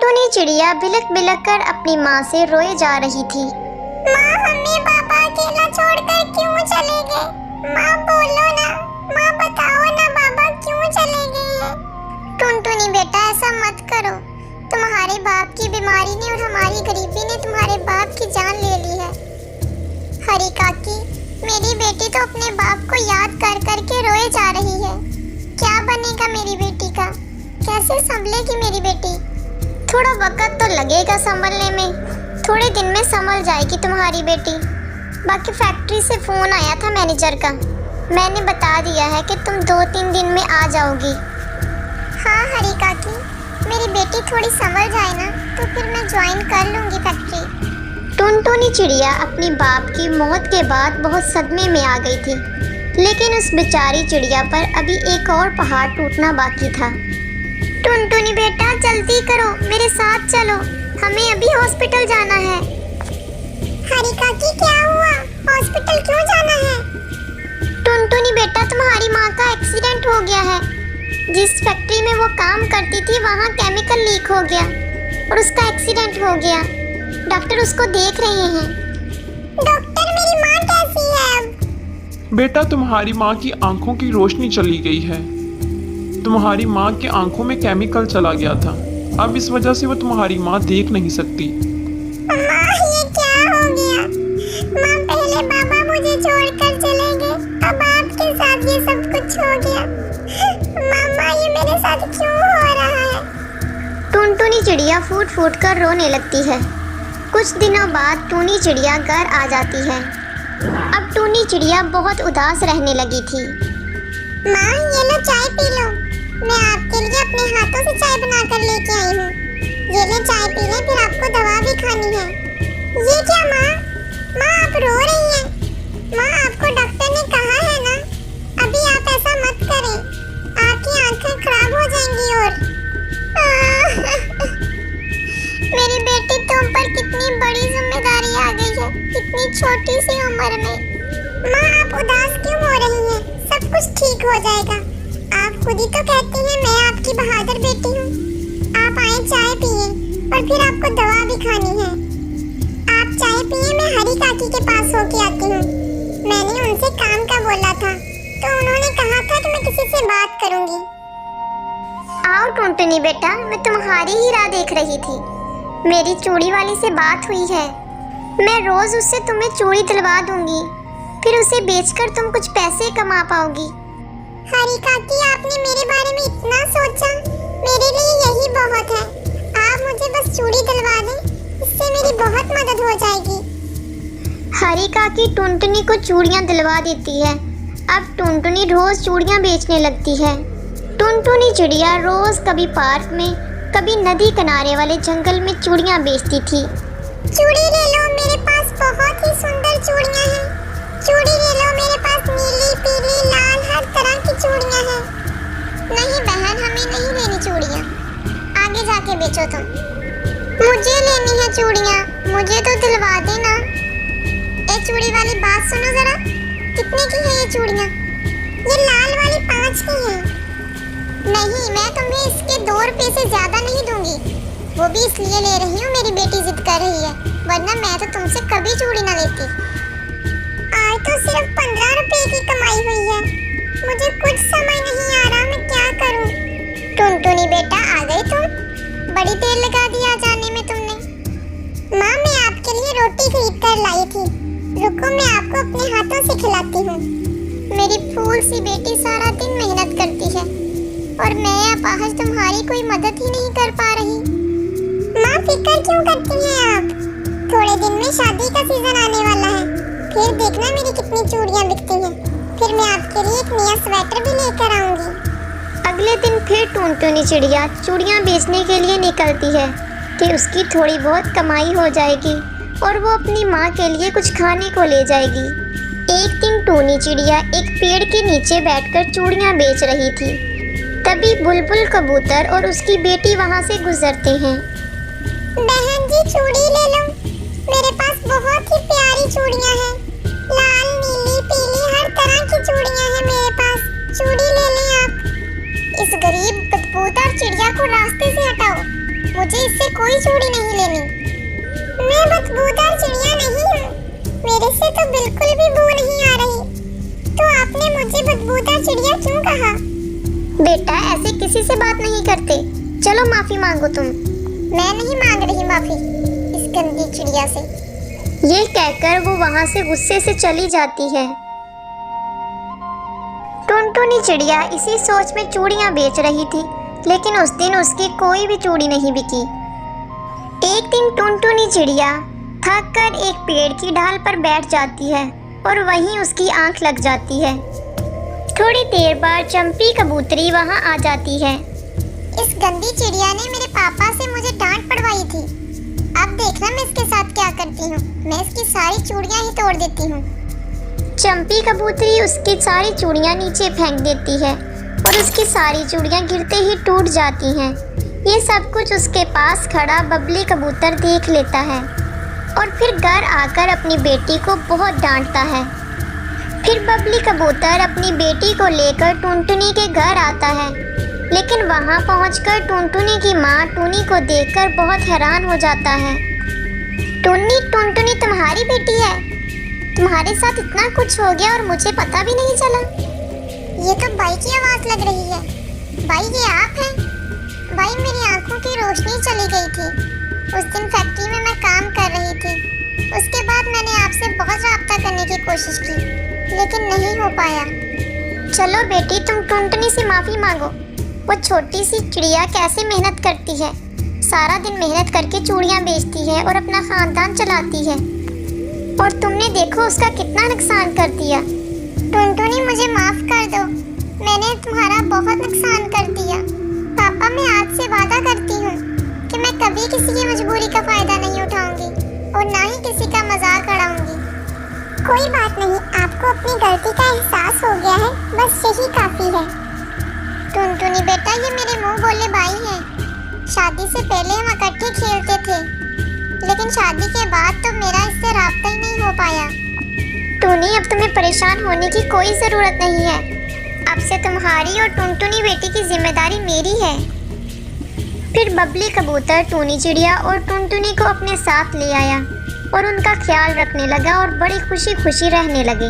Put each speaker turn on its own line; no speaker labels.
टुनटुनी चिड़िया बिलक बिलक कर अपनी माँ से रोए जा रही थी।
माँ, हमें पापा अकेला छोड़कर क्यों चले गए? माँ बोलो ना, माँ बताओ ना, पापा क्यों चले गए हैं?
टुनटुनी बेटा, ऐसा मत करो। तुम्हारे बाप की बीमारी ने और हमारी गरीबी ने तुम्हारे बाप की जान ले ली है। हरी काकी, मेरी बेटी तो अपने बाप को याद कर कर के रोए जा रही है। क्या बनेगा मेरी बेटी का? कैसे संभलेगी मेरी बेटी? थोड़ा वक्त तो लगेगा संभलने में, थोड़े दिन में संभल जाएगी तुम्हारी बेटी। बाकी फैक्ट्री से फोन आया था मैनेजर का, मैंने बता दिया है कि तुम 2-3 दिन में आ जाओगी।
हाँ हरी काकी, मेरी बेटी थोड़ी संभल जाए ना तो फिर मैं ज्वाइन कर लूँगी फैक्ट्री।
टुनटुनी चिड़िया अपनी बाप की मौत के बाद बहुत सदमे में आ गई थी, लेकिन उस बेचारी चिड़िया पर अभी एक और पहाड़ टूटना बाकी था। टुनटुनी बेटा, जल्दी करो, मेरे साथ चलो, हमें अभी हॉस्पिटल जाना है।
हरी काकी, क्या हुआ? हॉस्पिटल क्यों जाना है?
टुनटुनी बेटा, तुम्हारी माँ का एक्सीडेंट हो गया है। जिस फैक्ट्री में वो काम करती थी वहाँ केमिकल लीक हो गया और उसका एक्सीडेंट हो गया। डॉक्टर उसको देख रहे हैं।
डॉक्टर, मेरी माँ कैसी है अब?
बेटा, तुम्हारी माँ की आंखों की रोशनी चली गई है। तुम्हारी माँ की आंखों में केमिकल चला गया था, अब इस वजह से वो तुम्हारी माँ देख नहीं सकती।
माँ, ये क्या हो गया? माँ, पहले पापा मुझे छोड़कर चले गए, अब आपके साथ ये सब कुछ हो गया। मामा, ये मेरे साथ क्यों हो रहा है?
टुनटुनी चिड़िया फूट फूट कर रोने लगती है। कुछ दिनों बाद टूनी चिड़िया घर आ जाती है। अब टूनी चिड़िया बहुत उदास रहने लगी थी।
माँ, ये लो चाय पी लो, मैं आपके लिए अपने हाथों से चाय बनाकर लेके आई हूँ। ये ले चाय पी ले, फिर आपको दवा भी खानी है। ये क्या माँ? माँ, आप रो रही हैं। माँ, आपको डॉक्टर ने कहा है ना, अभी आप ऐसा मत करें, आपकी आंखें खराब हो जाएंगी। और
मेरी बेटी, तुम पर कितनी बड़ी जिम्मेदारी आ गई है इतनी छोटी सी उम्र में।
माँ, आप उदास क्यों हो रही हैं? सब कुछ ठीक हो जाएगा। आप खुद ही तो कहती हैं मैं आपकी बहादुर बेटी हूँ। आप आए, चाय पिए और फिर आपको दवा भी खानी है। आप चाय पिए, मैं हरी काकी के पास होके आती हूँ। मैंने उनसे काम का बोला था तो उन्होंने कहा था कि मैं किसी से बात करूँगी।
आओ टुनटुनी बेटा, मैं तुम्हारी ही राह देख रही थी। मेरी चूड़ी वाली से बात हुई है, मैं रोज उससे तुम्हें चूड़ी दिलवा दूंगी, फिर उसे बेचकर तुम कुछ पैसे कमा पाओगी।
हरी काकी, आपने मेरे बारे में इतना सोचा, मेरे लिए यही बहुत है। आप मुझे बस चूड़ी दिलवा दें, इससे मेरी बहुत मदद हो जाएगी।
हरी काकी टुनटुनी को चूड़ियाँ दिलवा देती है। अब टुनटुनी रोज चूड़ियाँ बेचने लगती है। टुनटुनी चिड़िया रोज कभी पार्क में, कभी नदी किनारे वाले जंगल में चूड़ियाँ बेचती थी।
चूड़ी ले लो, मेरे पास बहुत ही सुंदर चूड़ियाँ हैं। चूड़ी ले लो, मेरे पास नीली, पीली, लाल, हर तरह की चूड़ियाँ हैं।
नहीं बहन, हमें नहीं लेनी चूड़ियाँ, आगे जाके बेचो तुम। मुझे लेनी है चूड़ियाँ, मुझे तो दिलवा देना। एक चूड़ी वाली बात सुनो जरा, कितने की है ये चूड़ियाँ?
ये लाल वाली 5 की है।
नहीं, मैं तुम्हें इसके 2 रुपए से ज्यादा नहीं दूंगी। वो भी इसलिए ले रही हूँ, मेरी बेटी जिद कर रही है, वरना मैं तो तुमसे कभी चूड़ी ना लेती।
आज तो सिर्फ 15 रुपए की कमाई हुई है, मुझे कुछ समझ नहीं आ रहा मैं क्या करूं।
टुनटुनी बेटा, आ गई तुम? बड़ी देर लगा दी आ जाने में तुमने।
माँ, मैं आपके लिए रोटी खरीद कर लाई थी, रुको मैं आपको अपने हाथों से खिलाती हूँ।
मेरी फूल सी बेटी सारा दिन मेहनत करती है और मैं अपाहज तुम्हारी कोई मदद ही नहीं कर पा रही।
माँ, फिक्र क्यों करती हैं आप? थोड़े दिन में शादी का सीजन आने वाला है, फिर देखना मेरी कितनी चूड़ियाँ बिकती हैं। फिर मैं आपके लिए एक नया स्वेटर भी लेकर आऊँगी।
अगले दिन फिर टुनटुनी चिड़िया चूड़ियाँ बेचने के लिए निकलती है कि उसकी थोड़ी बहुत कमाई हो जाएगी और वो अपनी माँ के लिए कुछ खाने को ले जाएगी। एक दिन टूनी चिड़िया एक पेड़ के नीचे बैठकर चूड़ियाँ बेच रही थी। तभी बुलबुल कबूतर और उसकी बेटी वहाँ से गुजरते हैं।
बहन जी, चूड़ी ले लो, मेरे पास बहुत ही प्यारी चूड़ियाँ हैं। लाल, नीली, पीली, हर तरह की चूड़ियाँ हैं मेरे पास। चूड़ी ले लें आप।
इस गरीब बदबूदार चिड़िया को रास्ते से हटाओ, मुझे इससे कोई चूड़ी नहीं लेनी।
मैं बदबूदार चिड़िया नहीं हूँ, मेरे से तो बिल्कुल भी बू नहीं आ रही। तो आपने मुझे बदबूदार चिड़िया क्यों कहा?
बेटा ऐसे किसी से बात नहीं करते, चलो माफी मांगो तुम। मैं नहीं मांग रही माफी इस गंदी चिड़िया से। ये कहकर वो वहां से गुस्से से चली जाती है। टुनटुनी चिड़िया इसी सोच में चूड़ियां बेच रही थी, लेकिन उस दिन उसकी कोई भी चूड़ी नहीं बिकी। एक दिन टुनटुनी चिड़िया थक कर एक पेड़ की डाल पर बैठ जाती है और वहीं उसकी आंख लग जाती है। थोड़ी देर बाद चंपी कबूतरी वहां आ जाती है। इस गंदी चिड़िया ने मेरे पापा से मुझे डांट पड़वाई थी। अब देखना मैं इसके साथ क्या करती हूँ, मैं इसकी सारी चूड़ियां ही तोड़ देती हूँ। चंपी कबूतरी उसकी सारी चूड़ियां नीचे फेंक देती है और उसकी सारी चूड़ियां गिरते ही टूट जाती हैं। ये सब कुछ उसके पास खड़ा बबली कबूतर देख लेता है और फिर घर आकर अपनी बेटी को बहुत डांटता है। फिर बबली कबूतर अपनी बेटी को लेकर टुनटुनी के घर आता है, लेकिन वहां पहुंचकर टुनटुनी की माँ टुनी को देखकर बहुत हैरान हो जाता है। टुनटुनी तुम्हारी बेटी है? तुम्हारे साथ इतना कुछ हो गया और मुझे पता भी नहीं चला।
ये तो बाई की आवाज लग रही है। बाई, ये आप हैं? बाई, मेरी आंखों की रोशनी चली गई थी। उस दिन फैक्ट्री में मैं काम कर रही थी। उसके बाद मैंने आपसे बहुत रब्ता करने की कोशिश की, लेकिन नहीं हो पाया।
चलो बेटी, तुम टुनटुनी से माफी मांगो। वो छोटी सी चिड़िया कैसे मेहनत करती है, सारा दिन मेहनत करके चूड़ियां बेचती है और अपना खानदान चलाती है, और तुमने देखो उसका कितना नुकसान कर दिया।
टुनटुनी, मुझे माफ कर दो, मैंने तुम्हारा बहुत नुकसान कर दिया। पापा, मैं आज से वादा करती हूँ कि मैं कभी किसी की मजबूरी का फायदा नहीं उठाऊंगी और ना ही किसी का मजाक उड़ाऊंगी। कोई बात नहीं, आपको अपनी गलती का एहसास हो गया है, बस यही काफी है।
टुनटुनी बेटा, ये मेरे मुंह बोले भाई हैं। शादी से पहले हम इकट्ठे खेलते थे, लेकिन शादी के बाद तो मेरा इससे राब्ता ही नहीं हो पाया। टुनी, अब तुम्हें परेशान होने की कोई ज़रूरत नहीं है। अब से तुम्हारी और टुनटुनी बेटी की जिम्मेदारी मेरी है। फिर बबली कबूतर टुनी चिड़िया और टुनटुनी को अपने साथ ले आया और उनका ख्याल रखने लगा और बड़ी खुशी खुशी रहने लगे।